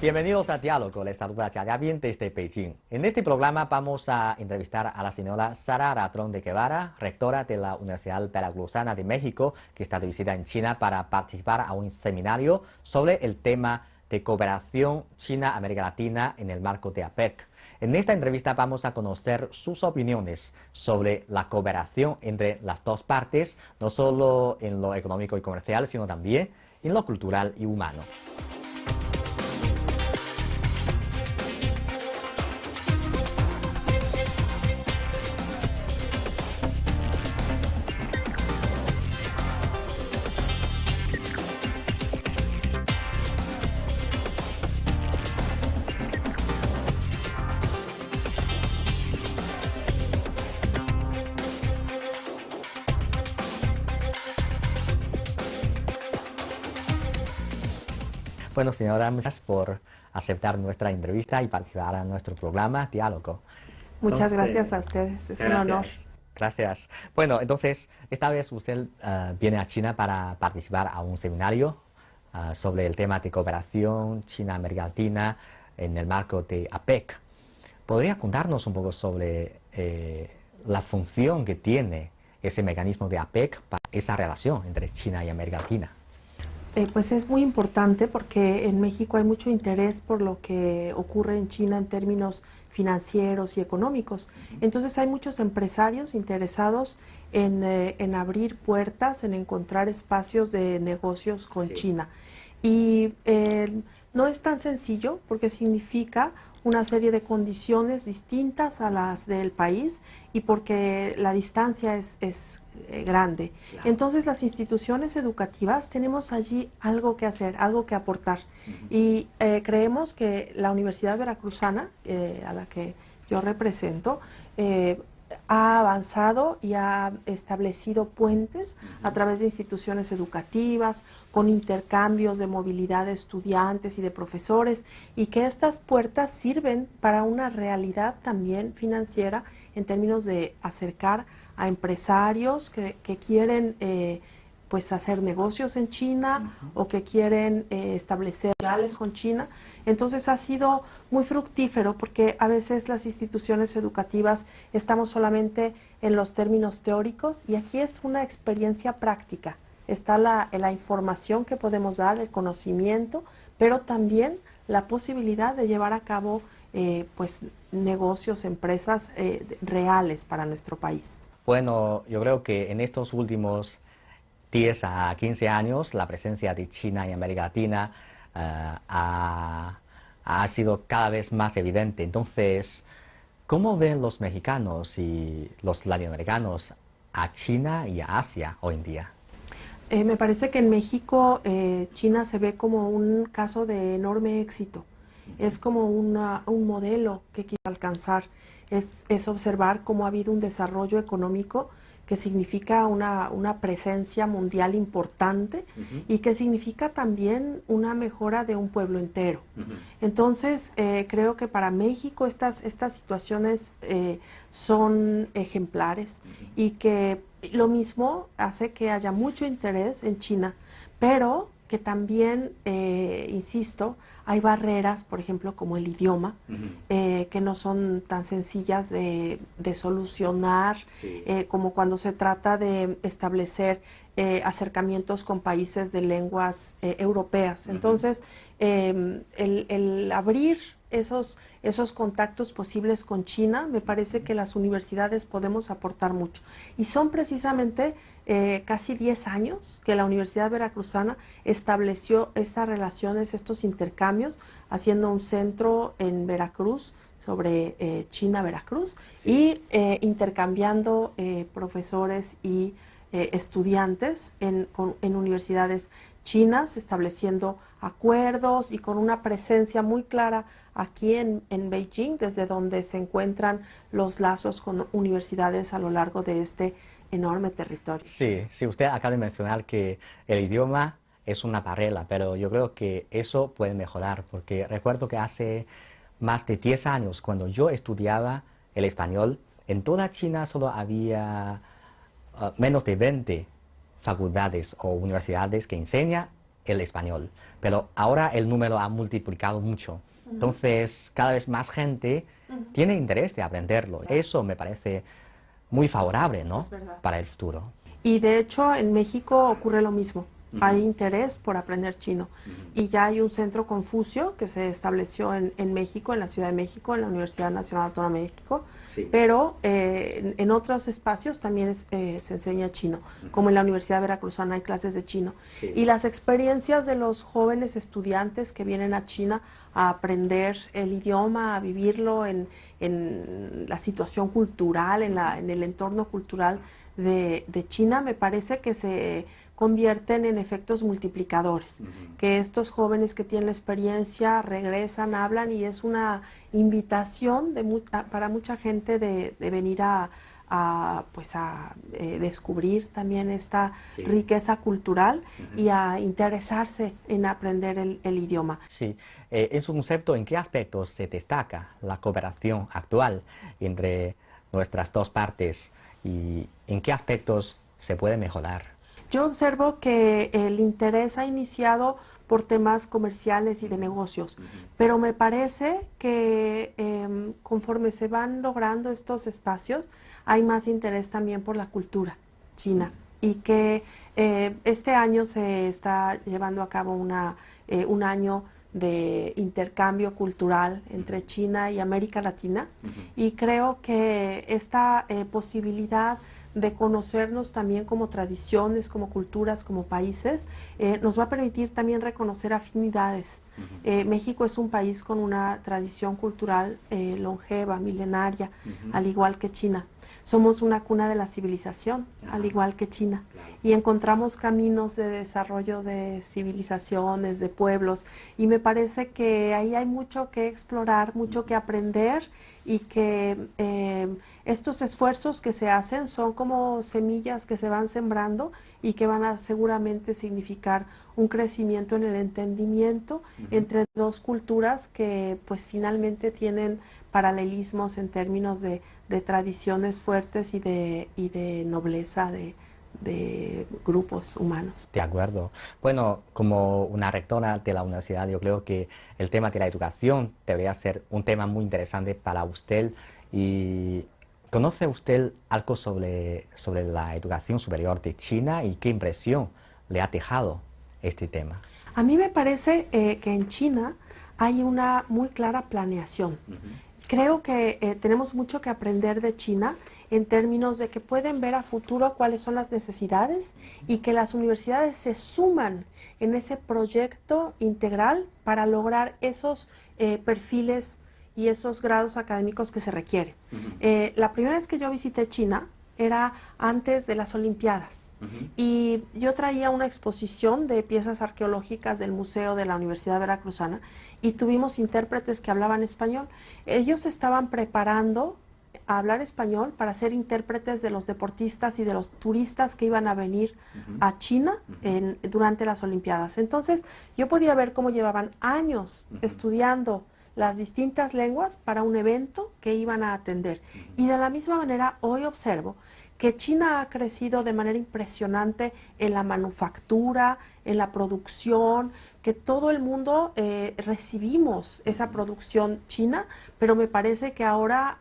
Bienvenidos a Diálogo, les saluda Jiayabin desde Beijing. En este programa vamos a entrevistar a la señora Sara Ladrón de Guevara, rectora de la Universidad Veracruzana de México, que está de visita en China para participar a un seminario sobre el tema de cooperación China-América Latina en el marco de APEC. En esta entrevista vamos a conocer sus opiniones sobre la cooperación entre las dos partes, no solo en lo económico y comercial, sino también en lo cultural y humano. Bueno, señora, muchas gracias por aceptar nuestra entrevista y participar en nuestro programa Diálogo. Muchas gracias a ustedes, es un honor. Gracias. Bueno, entonces, esta vez usted viene a China para participar a un seminario sobre el tema de cooperación China-América Latina en el marco de APEC. ¿Podría contarnos un poco sobre la función que tiene ese mecanismo de APEC para esa relación entre China y América Latina? Pues es muy importante porque en México hay mucho interés por lo que ocurre en China en términos financieros y económicos. Entonces hay muchos empresarios interesados en abrir puertas, en encontrar espacios de negocios con China. Y no es tan sencillo porque significa una serie de condiciones distintas a las del país y porque la distancia es grande. Claro. Entonces las instituciones educativas tenemos allí algo que hacer, algo que aportar. Y creemos que la Universidad Veracruzana, a la que yo represento, ha avanzado y ha establecido puentes a través de instituciones educativas, con intercambios de movilidad de estudiantes y de profesores, y que estas puertas sirven para una realidad también financiera en términos de acercar a empresarios que quieren pues hacer negocios en China o que quieren establecer reales con China. Entonces ha sido muy fructífero porque a veces las instituciones educativas estamos solamente en los términos teóricos y aquí es una experiencia práctica. Está la información que podemos dar, el conocimiento, pero también la posibilidad de llevar a cabo pues negocios, empresas reales para nuestro país. Bueno, yo creo que en estos últimos 10 a 15 años la presencia de China y América Latina ha sido cada vez más evidente. Entonces, ¿cómo ven los mexicanos y los latinoamericanos a China y a Asia hoy en día? Me parece que en México China se ve como un caso de enorme éxito. Es como un modelo que quiere alcanzar. Es observar cómo ha habido un desarrollo económico que significa una presencia mundial importante y que significa también una mejora de un pueblo entero. Entonces, creo que para México estas situaciones son ejemplares y que lo mismo hace que haya mucho interés en China, pero que también, insisto, hay barreras, por ejemplo, como el idioma, que no son tan sencillas de solucionar, como cuando se trata de establecer acercamientos con países de lenguas europeas. Entonces, el abrir esos contactos posibles con China, me parece que las universidades podemos aportar mucho. Y son precisamente casi 10 años que la Universidad Veracruzana estableció estas relaciones, estos intercambios, haciendo un centro en Veracruz sobre China-Veracruz y intercambiando profesores y estudiantes en universidades chinas, estableciendo acuerdos y con una presencia muy clara aquí en Beijing, desde donde se encuentran los lazos con universidades a lo largo de este enorme territorio. Sí, usted acaba de mencionar que el idioma es una barrera, pero yo creo que eso puede mejorar, porque recuerdo que hace más de 10 años, cuando yo estudiaba el español, en toda China solo había menos de 20 facultades o universidades que enseñan el español, pero ahora el número ha multiplicado mucho. Entonces, cada vez más gente tiene interés de aprenderlo. Eso me parece muy favorable, ¿no? Es verdad. Para el futuro. Y de hecho en México ocurre lo mismo. Hay interés por aprender chino. Y ya hay un centro Confucio que se estableció en México, en la Ciudad de México, en la Universidad Nacional Autónoma de México. Sí. Pero en otros espacios también se enseña chino, como en la Universidad Veracruzana hay clases de chino. Sí. Y las experiencias de los jóvenes estudiantes que vienen a China a aprender el idioma, a vivirlo en la situación cultural, en el entorno cultural de China, me parece que se convierten en efectos multiplicadores, que estos jóvenes que tienen la experiencia regresan, hablan y es una invitación para mucha gente de venir a descubrir también esta riqueza cultural y a interesarse en aprender el idioma. Sí, en su concepto, ¿en qué aspectos se destaca la cooperación actual entre nuestras dos partes y en qué aspectos se puede mejorar? Yo observo que el interés ha iniciado por temas comerciales y de negocios, pero me parece que conforme se van logrando estos espacios, hay más interés también por la cultura china y que este año se está llevando a cabo un año de intercambio cultural entre China y América Latina y creo que esta posibilidad de conocernos también como tradiciones, como culturas, como países, nos va a permitir también reconocer afinidades. México es un país con una tradición cultural longeva, milenaria, al igual que China. Somos una cuna de la civilización, al igual que China, y encontramos caminos de desarrollo de civilizaciones, de pueblos, y me parece que ahí hay mucho que explorar, mucho que aprender, y que estos esfuerzos que se hacen son como semillas que se van sembrando y que van a seguramente significar un crecimiento en el entendimiento entre dos culturas que pues finalmente tienen paralelismos en términos de tradiciones fuertes y de nobleza de grupos humanos. De acuerdo. Bueno, como una rectora de la universidad, yo creo que el tema de la educación debería ser un tema muy interesante para usted. ¿Y conoce usted algo sobre la educación superior de China y qué impresión le ha dejado este tema? A mí me parece que en China hay una muy clara planeación. Creo que tenemos mucho que aprender de China en términos de que pueden ver a futuro cuáles son las necesidades y que las universidades se suman en ese proyecto integral para lograr esos perfiles y esos grados académicos que se requieren. La primera vez que yo visité China era antes de las Olimpiadas. Y yo traía una exposición de piezas arqueológicas del Museo de la Universidad Veracruzana y tuvimos intérpretes que hablaban español. Ellos estaban preparando a hablar español para ser intérpretes de los deportistas y de los turistas que iban a venir a China durante las Olimpiadas. Entonces yo podía ver cómo llevaban años estudiando las distintas lenguas para un evento que iban a atender. Y de la misma manera hoy observo que China ha crecido de manera impresionante en la manufactura, en la producción, que todo el mundo recibimos esa producción china, pero me parece que ahora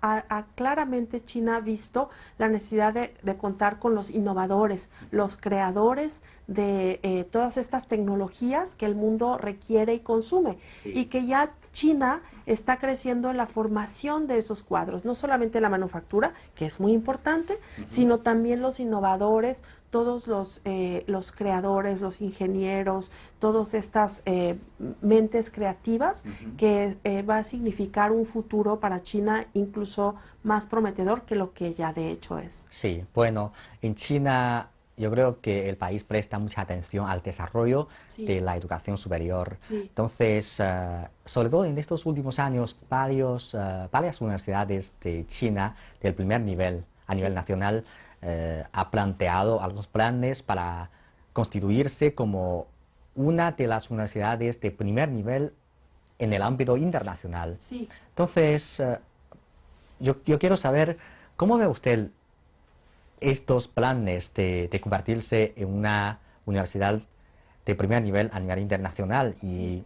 claramente China ha visto la necesidad de contar con los innovadores, los creadores de todas estas tecnologías que el mundo requiere y consume, y que ya China está creciendo en la formación de esos cuadros, no solamente la manufactura, que es muy importante, sino también los innovadores, todos los creadores, los ingenieros, todas estas mentes creativas que va a significar un futuro para China incluso más prometedor que lo que ya de hecho es. Sí, bueno, en China yo creo que el país presta mucha atención al desarrollo de la educación superior. Entonces, sobre todo en estos últimos años, varias universidades de China del primer nivel, a nivel nacional, ha planteado algunos planes para constituirse como una de las universidades de primer nivel en el ámbito internacional. Entonces, yo quiero saber, ¿cómo ve usted estos planes de convertirse en una universidad de primer nivel a nivel internacional. ¿Y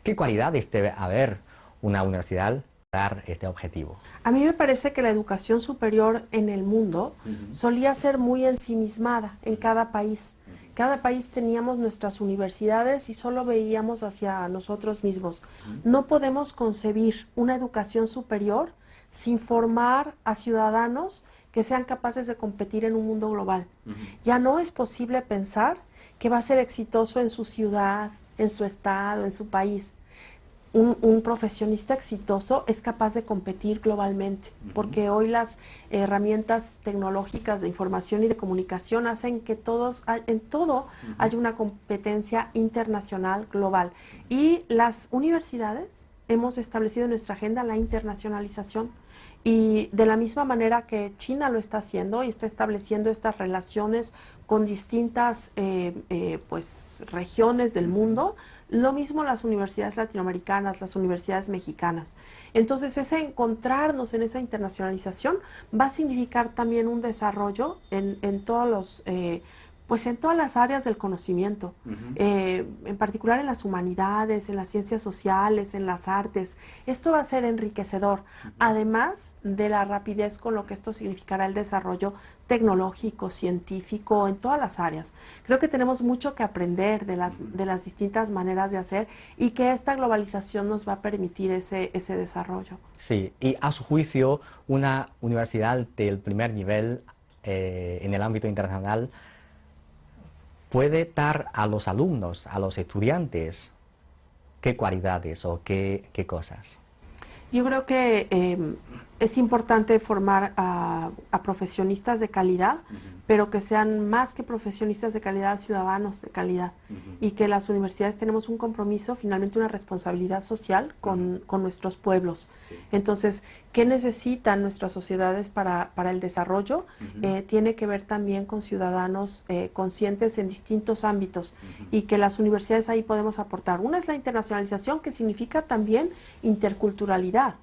qué cualidades debe haber una universidad para dar este objetivo? A mí me parece que la educación superior en el mundo solía ser muy ensimismada en cada país. Cada país teníamos nuestras universidades y solo veíamos hacia nosotros mismos. No podemos concebir una educación superior sin formar a ciudadanos que sean capaces de competir en un mundo global. Ya no es posible pensar que va a ser exitoso en su ciudad, en su estado, en su país. Un profesionista exitoso es capaz de competir globalmente, porque hoy las herramientas tecnológicas de información y de comunicación hacen que en todo haya una competencia internacional global. Y las universidades hemos establecido en nuestra agenda la internacionalización. Y de la misma manera que China lo está haciendo y está estableciendo estas relaciones con distintas pues, regiones del mundo, lo mismo las universidades latinoamericanas, las universidades mexicanas. Entonces, ese encontrarnos en esa internacionalización va a significar también un desarrollo en todos los pues en todas las áreas del conocimiento, en particular en las humanidades, en las ciencias sociales, en las artes. Esto va a ser enriquecedor, además de la rapidez con lo que esto significará el desarrollo tecnológico, científico, en todas las áreas. Creo que tenemos mucho que aprender de las distintas maneras de hacer y que esta globalización nos va a permitir ese desarrollo. Sí, y a su juicio, una universidad del primer nivel en el ámbito internacional puede dar a los alumnos, a los estudiantes, qué cualidades o qué cosas. Yo creo que es importante formar a profesionistas de calidad, pero que sean más que profesionistas de calidad, ciudadanos de calidad. Y que las universidades tenemos un compromiso, finalmente una responsabilidad social con nuestros pueblos. Entonces, ¿qué necesitan nuestras sociedades para el desarrollo? Tiene que ver también con ciudadanos conscientes en distintos ámbitos y que las universidades ahí podemos aportar. Una es la internacionalización, que significa también interculturalidad.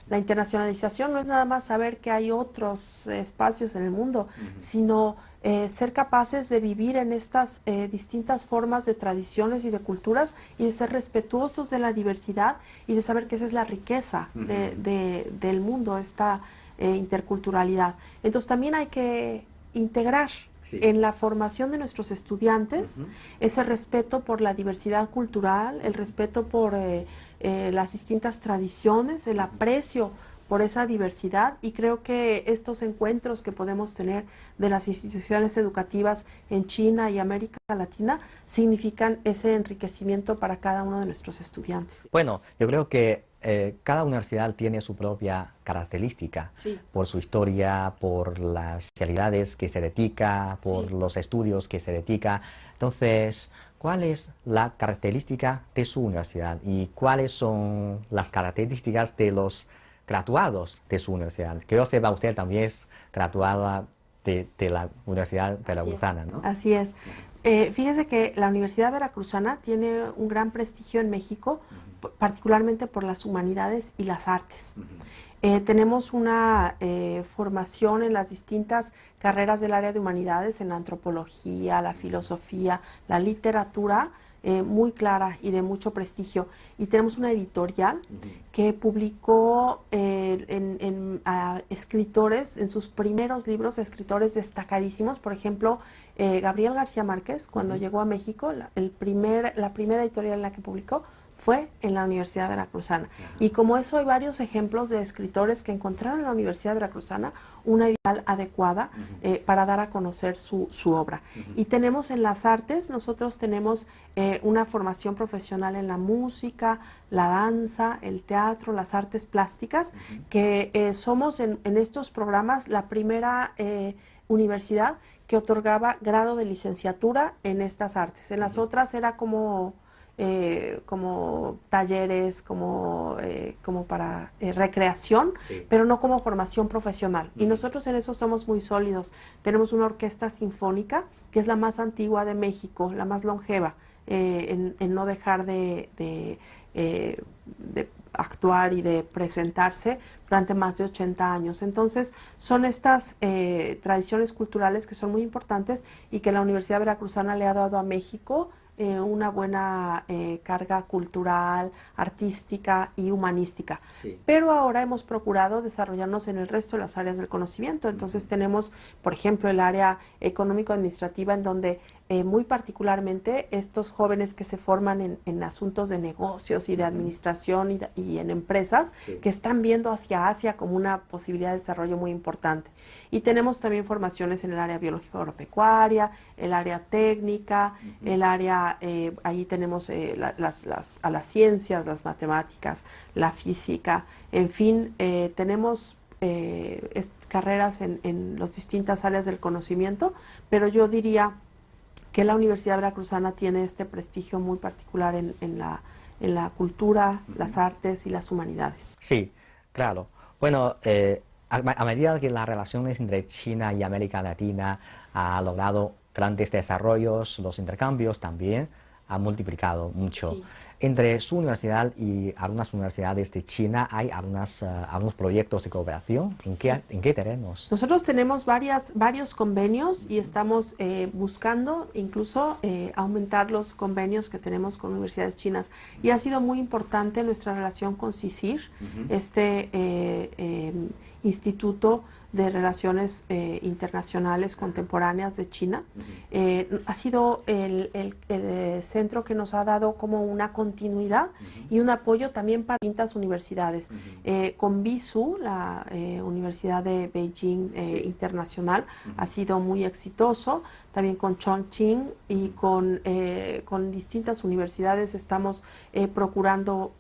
La internacionalización no es nada más saber que hay otros espacios en el mundo, sino ser capaces de vivir en estas distintas formas de tradiciones y de culturas y de ser respetuosos de la diversidad y de saber que esa es la riqueza del mundo, esta interculturalidad. Entonces también hay que integrar en la formación de nuestros estudiantes ese respeto por la diversidad cultural, el respeto por las distintas tradiciones, el aprecio por esa diversidad, y creo que estos encuentros que podemos tener de las instituciones educativas en China y América Latina significan ese enriquecimiento para cada uno de nuestros estudiantes. Bueno, yo creo que cada universidad tiene su propia característica, por su historia, por las especialidades que se dedica, por los estudios que se dedica. Entonces, ¿cuál es la característica de su universidad y cuáles son las características de los graduados de su universidad? Que yo sepa, usted también es graduada de la Universidad Veracruzana, ¿no? Así es. Fíjese que la Universidad Veracruzana tiene un gran prestigio en México, particularmente por las humanidades y las artes. Tenemos una formación en las distintas carreras del área de humanidades, en la antropología, la filosofía, la literatura, muy clara y de mucho prestigio. Y tenemos una editorial que publicó escritores, en sus primeros libros, escritores destacadísimos. Por ejemplo, Gabriel García Márquez, cuando llegó a México, la primera editorial en la que publicó fue en la Universidad Veracruzana. Y como eso hay varios ejemplos de escritores que encontraron en la Universidad Veracruzana una editorial adecuada para dar a conocer su obra. Y tenemos en las artes, nosotros tenemos una formación profesional en la música, la danza, el teatro, las artes plásticas, que somos en estos programas la primera universidad que otorgaba grado de licenciatura en estas artes. En las otras era como talleres, como para recreación, pero no como formación profesional. Y nosotros en eso somos muy sólidos. Tenemos una orquesta sinfónica que es la más antigua de México, la más longeva, en no dejar de actuar y de presentarse durante más de 80 años. Entonces, son estas tradiciones culturales que son muy importantes y que la Universidad Veracruzana le ha dado a México una buena carga cultural, artística y humanística. Sí. Pero ahora hemos procurado desarrollarnos en el resto de las áreas del conocimiento. Entonces tenemos, por ejemplo, el área económico-administrativa, en donde muy particularmente estos jóvenes que se forman en asuntos de negocios y de administración y en empresas, sí, que están viendo hacia Asia como una posibilidad de desarrollo muy importante. Y tenemos también formaciones en el área biológica agropecuaria, el área técnica, el área, ahí tenemos a las ciencias, las matemáticas, la física, en fin, tenemos carreras en las distintas áreas del conocimiento, pero yo diría que la Universidad Veracruzana tiene este prestigio muy particular en la cultura, las artes y las humanidades. Sí, claro. Bueno, a medida que las relaciones entre China y América Latina ha logrado grandes desarrollos, los intercambios también han multiplicado mucho. Sí. Entre su universidad y algunas universidades de China hay algunos proyectos de cooperación. ¿En qué terrenos? Nosotros tenemos varios convenios y estamos buscando incluso aumentar los convenios que tenemos con universidades chinas. Y ha sido muy importante nuestra relación con CICIR, Instituto de Relaciones Internacionales Contemporáneas de China. Ha sido el centro que nos ha dado como una continuidad y un apoyo también para distintas universidades. Con BISU, la Universidad de Beijing Internacional, ha sido muy exitoso. También con Chongqing y con distintas universidades estamos procurando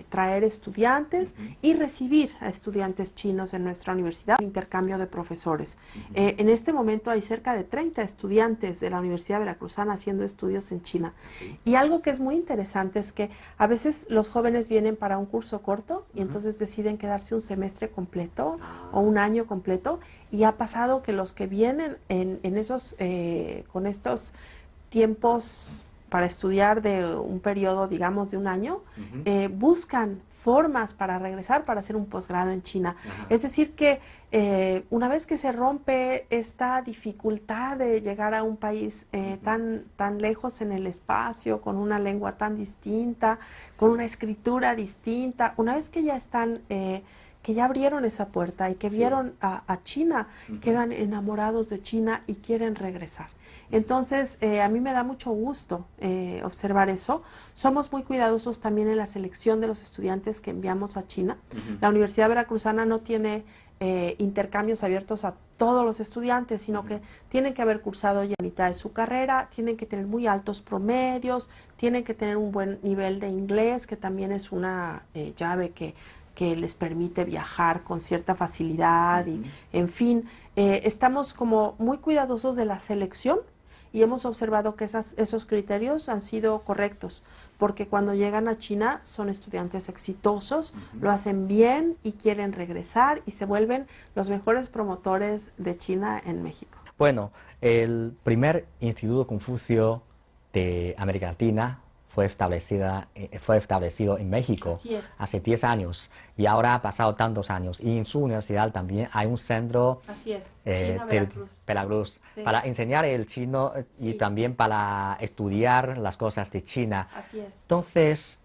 traer estudiantes y recibir a estudiantes chinos en nuestra universidad, intercambio de profesores. En este momento hay cerca de 30 estudiantes de la Universidad Veracruzana haciendo estudios en China. Sí. Y algo que es muy interesante es que a veces los jóvenes vienen para un curso corto y entonces deciden quedarse un semestre completo o un año completo, y ha pasado que los que vienen en esos con estos tiempos para estudiar de un periodo, digamos, de un año, buscan formas para regresar para hacer un posgrado en China. Es decir que una vez que se rompe esta dificultad de llegar a un país tan lejos en el espacio, con una lengua tan distinta, con una escritura distinta, una vez que ya están que ya abrieron esa puerta y que vieron a China, quedan enamorados de China y quieren regresar. Entonces, a mí me da mucho gusto observar eso. Somos muy cuidadosos también en la selección de los estudiantes que enviamos a China. La Universidad Veracruzana no tiene intercambios abiertos a todos los estudiantes, sino que tienen que haber cursado ya mitad de su carrera, tienen que tener muy altos promedios, tienen que tener un buen nivel de inglés, que también es una llave que les permite viajar con cierta facilidad y, en fin, estamos como muy cuidadosos de la selección y hemos observado que esos criterios han sido correctos, porque cuando llegan a China son estudiantes exitosos, lo hacen bien y quieren regresar y se vuelven los mejores promotores de China en México. Bueno, el primer Instituto Confucio de América Latina fue establecido en México hace 10 años y ahora ha pasado tantos años. Y en su universidad también hay un centro Veracruz, para enseñar el chino y también para estudiar las cosas de China. Así es. Entonces,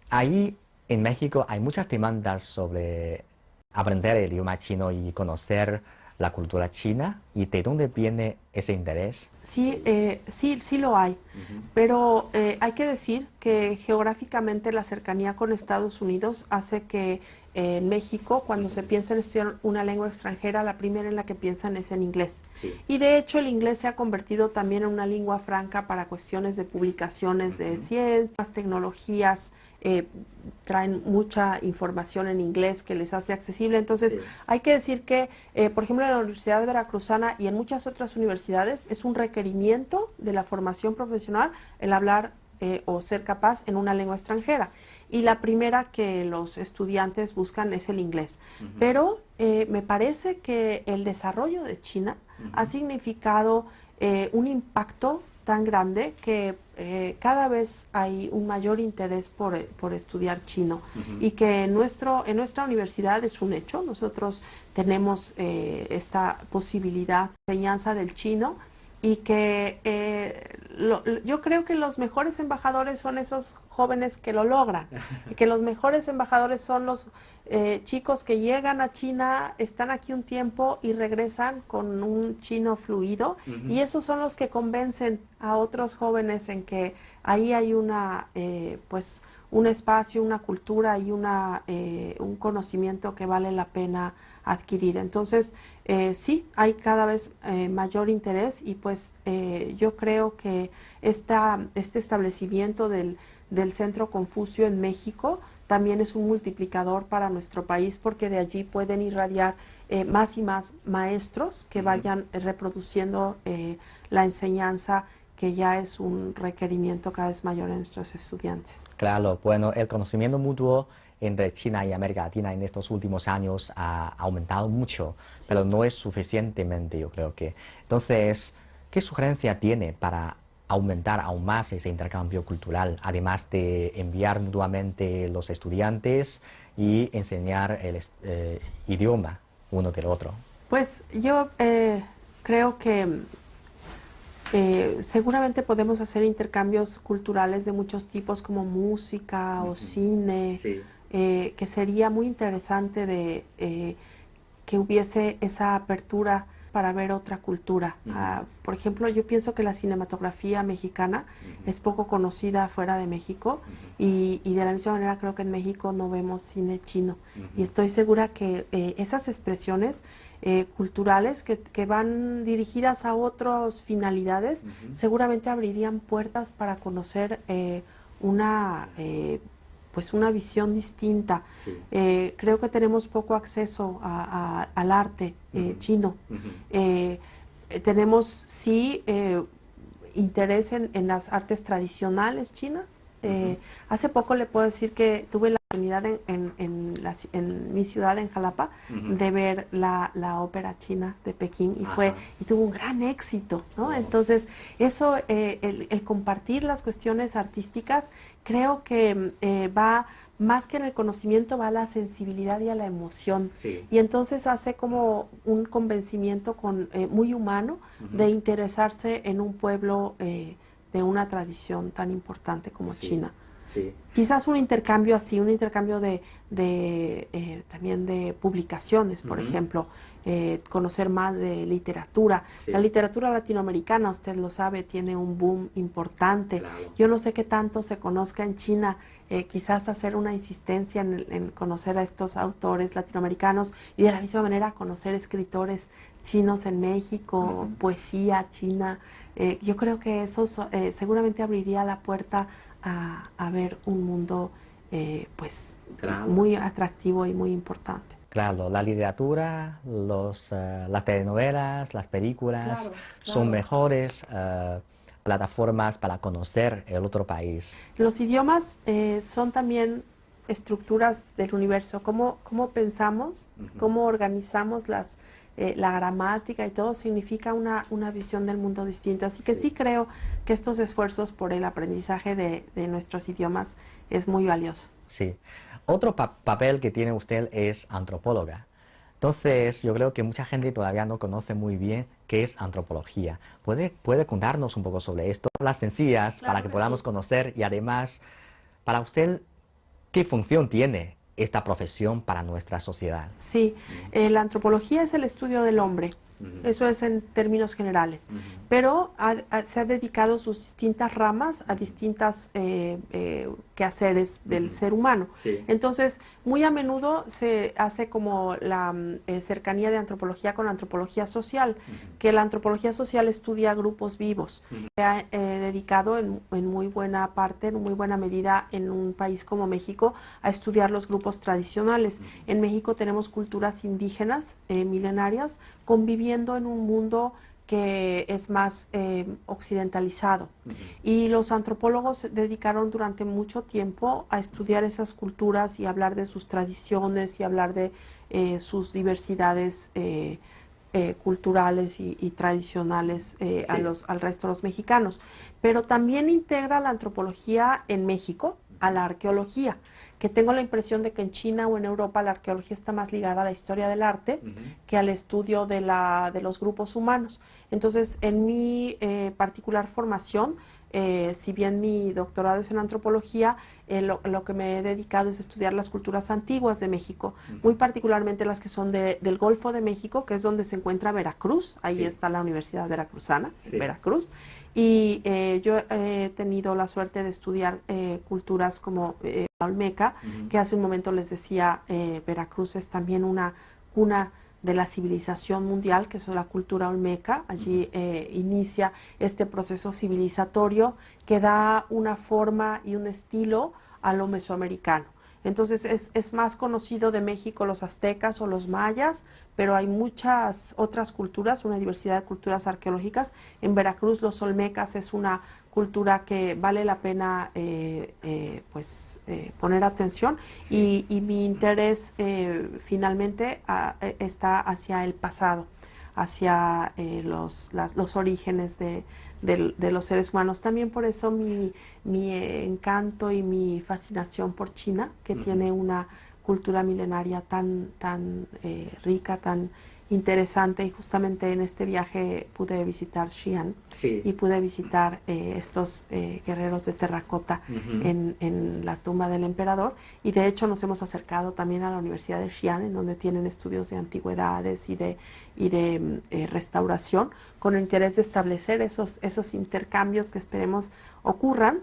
ahí en México hay muchas demandas sobre aprender el idioma chino y conocer la cultura china. ¿Y de dónde viene ese interés? Sí, sí lo hay, pero hay que decir que geográficamente la cercanía con Estados Unidos hace que en México, cuando se piensa en estudiar una lengua extranjera, la primera en la que piensan es en inglés. Sí. Y de hecho el inglés se ha convertido también en una lengua franca para cuestiones de publicaciones de ciencias, tecnologías, traen mucha información en inglés que les hace accesible. Entonces, hay que decir que, por ejemplo, en la Universidad Veracruzana y en muchas otras universidades es un requerimiento de la formación profesional el hablar o ser capaz en una lengua extranjera. Y la primera que los estudiantes buscan es el inglés. Pero me parece que el desarrollo de China ha significado un impacto tan grande que cada vez hay un mayor interés por estudiar chino y que en nuestra universidad es un hecho. Nosotros tenemos esta posibilidad de enseñanza del chino y que yo creo que los mejores embajadores son esos jóvenes que lo logran, y que los mejores embajadores son los chicos que llegan a China, están aquí un tiempo y regresan con un chino fluido, y esos son los que convencen a otros jóvenes en que ahí hay pues un espacio, una cultura y un conocimiento que vale la pena adquirir. Entonces, sí, hay cada vez mayor interés y pues yo creo que este establecimiento del Centro Confucio en México también es un multiplicador para nuestro país, porque de allí pueden irradiar más y más maestros que vayan reproduciendo la enseñanza, que ya es un requerimiento cada vez mayor en nuestros estudiantes. Claro, bueno, el conocimiento mutuo entre China y América Latina en estos últimos años ha aumentado mucho, Sí. pero no es suficientemente, yo creo que. Entonces, ¿qué sugerencia tiene para aumentar aún más ese intercambio cultural, además de enviar mutuamente los estudiantes y enseñar el idioma uno del otro? Pues yo creo que seguramente podemos hacer intercambios culturales de muchos tipos, como música o cine, Sí. que sería muy interesante que hubiese esa apertura para ver otra cultura. Por ejemplo, yo pienso que la cinematografía mexicana es poco conocida fuera de México, y de la misma manera creo que en México no vemos cine chino. Y estoy segura que esas expresiones culturales que van dirigidas a otras finalidades seguramente abrirían puertas para conocer pues una visión distinta. Sí. Creo que tenemos poco acceso al arte chino. Tenemos sí interés en las artes tradicionales chinas. Hace poco le puedo decir que tuve la oportunidad en mi ciudad, en Jalapa, de ver la ópera china de Pekín, y tuvo un gran éxito, ¿no? Wow. Entonces, eso, el compartir las cuestiones artísticas, creo que va más que en el conocimiento, va a la sensibilidad y a la emoción. Sí. Y entonces hace como un convencimiento muy humano de interesarse en un pueblo de una tradición tan importante como China. Sí. Quizás un intercambio así, un intercambio también de publicaciones, por ejemplo, conocer más de literatura. Sí. La literatura latinoamericana, usted lo sabe, tiene un boom importante. Claro. Yo no sé qué tanto se conozca en China, quizás hacer una insistencia en conocer a estos autores latinoamericanos, y de la misma manera conocer escritores chinos en México, poesía china. Yo creo que eso seguramente abriría la puerta a ver un mundo pues Claro. muy atractivo y muy importante. Claro, la literatura, las telenovelas, las películas Claro, son claro. mejores plataformas para conocer el otro país. Los idiomas son también estructuras del universo, cómo pensamos, cómo organizamos la gramática, y todo significa una visión del mundo distinta. Así que sí creo que estos esfuerzos por el aprendizaje de nuestros idiomas es muy valioso. Sí. Otro papel que tiene usted es antropóloga. Entonces, yo creo que mucha gente todavía no conoce muy bien qué es antropología. ¿Puede contarnos un poco sobre esto? Las sencillas, Claro para que que podamos sí. conocer, y además, para usted, ¿qué función tiene esta profesión para nuestra sociedad? Sí, la antropología es el estudio del hombre, eso es en términos generales, pero se ha dedicado sus distintas ramas a distintas quehaceres del ser humano. Sí. Entonces, muy a menudo se hace como la cercanía de antropología con la antropología social, que la antropología social estudia grupos vivos. Se ha dedicado en muy buena parte, en muy buena medida, en un país como México, a estudiar los grupos tradicionales. En México tenemos culturas indígenas milenarias conviviendo en un mundo que es más occidentalizado. Y los antropólogos se dedicaron durante mucho tiempo a estudiar esas culturas y hablar de sus tradiciones y hablar de sus diversidades culturales y tradicionales Sí. al resto de los mexicanos. Pero también integra la antropología en México a la arqueología, que tengo la impresión de que en China o en Europa la arqueología está más ligada a la historia del arte que al estudio de los grupos humanos. Entonces, en mi particular formación, si bien mi doctorado es en antropología, lo que me he dedicado es estudiar las culturas antiguas de México, muy particularmente las que son del Golfo de México, que es donde se encuentra Veracruz. Ahí Sí. está la Universidad Veracruzana, Sí. Veracruz. Y yo he tenido la suerte de estudiar culturas como la Olmeca, que hace un momento les decía, Veracruz es también una cuna de la civilización mundial, que es la cultura olmeca. Allí inicia este proceso civilizatorio que da una forma y un estilo a lo mesoamericano. Entonces es más conocido de México los aztecas o los mayas, pero hay muchas otras culturas, una diversidad de culturas arqueológicas. En Veracruz los olmecas es una cultura que vale la pena poner atención, Sí. y mi interés finalmente está hacia el pasado, hacia los orígenes de los seres humanos. También por eso mi encanto y mi fascinación por China, que tiene una cultura milenaria tan rica, tan interesante, y justamente en este viaje pude visitar Xi'an Sí. y pude visitar estos guerreros de terracota en la tumba del emperador, y de hecho nos hemos acercado también a la Universidad de Xi'an, en donde tienen estudios de antigüedades y de restauración, con el interés de establecer esos intercambios que esperemos ocurran.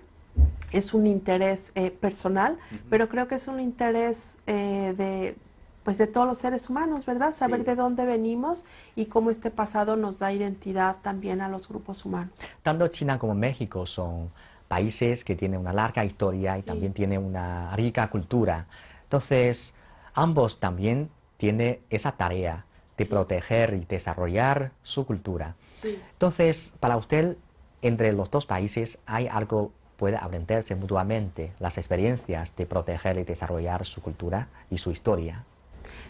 Es un interés personal, pero creo que es un interés de todos los seres humanos, ¿verdad? Saber Sí. de dónde venimos y cómo este pasado nos da identidad también a los grupos humanos. Tanto China como México son países que tienen una larga historia y Sí. también tienen una rica cultura. Entonces, ambos también tienen esa tarea de Sí. proteger y desarrollar su cultura. Sí. Entonces, para usted, entre los dos países, ¿hay algo que puede aprenderse mutuamente, las experiencias de proteger y desarrollar su cultura y su historia?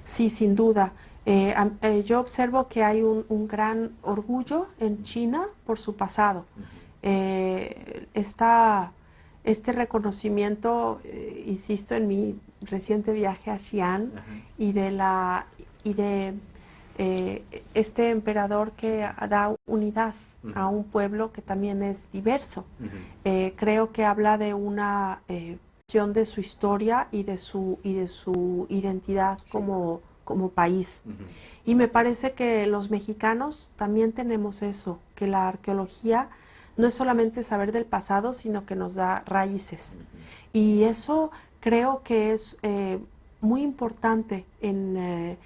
Sí, sin duda. Yo observo que hay un gran orgullo en China por su pasado. Este reconocimiento, insisto, en mi reciente viaje a Xi'an, y de este emperador que da unidad a un pueblo que también es diverso. Creo que habla de una visión de su historia y de su identidad como país. Y me parece que los mexicanos también tenemos eso, que la arqueología no es solamente saber del pasado, sino que nos da raíces. Y eso creo que es muy importante en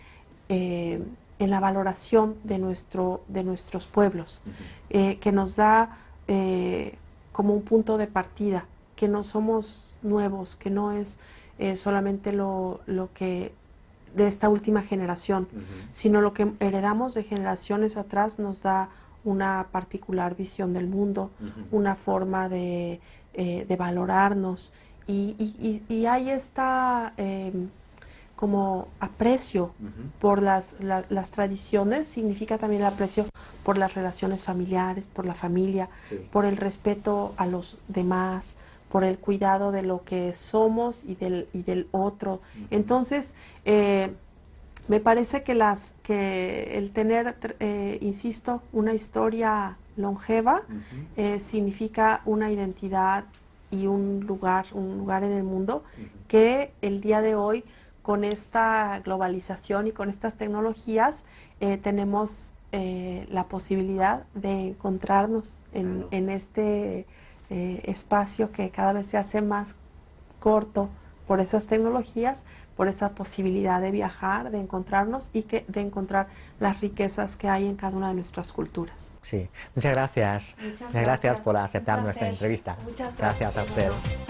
la valoración de nuestros pueblos, que nos da como un punto de partida, que no somos nuevos, que no es solamente lo que de esta última generación, sino lo que heredamos de generaciones atrás nos da una particular visión del mundo, una forma de valorarnos, y hay esta como aprecio por las tradiciones. Significa también el aprecio por las relaciones familiares, por la familia, por el respeto a los demás, por el cuidado de lo que somos y del otro. Entonces, me parece que el tener, insisto, una historia longeva significa una identidad y un lugar en el mundo que el día de hoy, con esta globalización y con estas tecnologías, tenemos la posibilidad de encontrarnos en este espacio que cada vez se hace más corto por esas tecnologías, por esa posibilidad de viajar, de encontrarnos y de encontrar las riquezas que hay en cada una de nuestras culturas. Sí, muchas gracias. Muchas Muchas gracias por gracias. aceptar Un nuestra placer. entrevista. Muchas Gracias a gracias, usted. Fernando.